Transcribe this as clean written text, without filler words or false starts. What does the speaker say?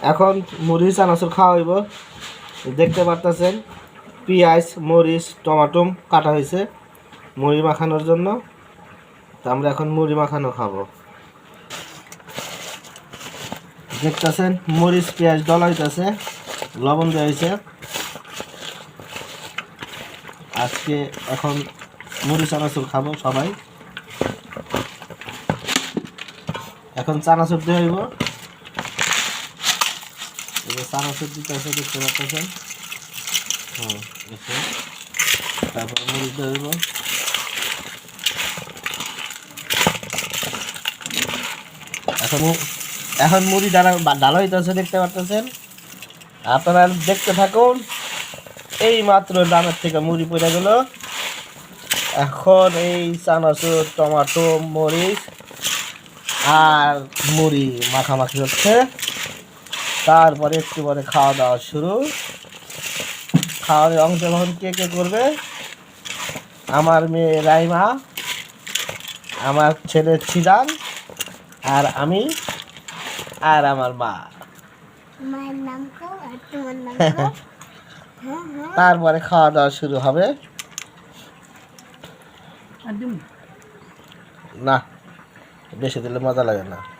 এখন মুড়ি চানাচুর খাওয়া হইব। দেখতে পারতেছেন পেঁয়াজ মরিচ টমাটো কাটা হয়েছে মুড়ি মাখানোর জন্য। তো আমরা এখন মুড়ি মাখানো খাবো। দেখতেছেন মরিচ পেঁয়াজ ডলা হইতেছে, লবণ দেওয়া হয়েছে। আজকে এখন মুড়ি চানাচুর খাবো সবাই। এখন চানাচুর দিয়ে হইব। চানাচুর দিতে আছে, দেখতে পাচ্ছেন। তারপর মরিচ দিয়ে হইব। এখন মুড়ি ডালা হইতেছে, দেখতে পাচ্ছেন। আপনারা দেখতে থাকুন। এই মাত্র ডালের থেকে মুড়ি পড়ে গেল। এখন এই চানাচুর টমাটো মরিচ আর মুড়ি মাখামাখি হচ্ছে। তারপরে একটু পরে খাওয়া দাওয়া শুরু। খাওয়ার অংশগ্রহণ কে কে করবে? আমার মেয়ে রাইমা, আমার ছেলে ছিদান, আর আমি, আর আমার মা। তারপরে খাওয়া দাওয়া শুরু হবে। না, বেশি দিলে মজা লাগে না।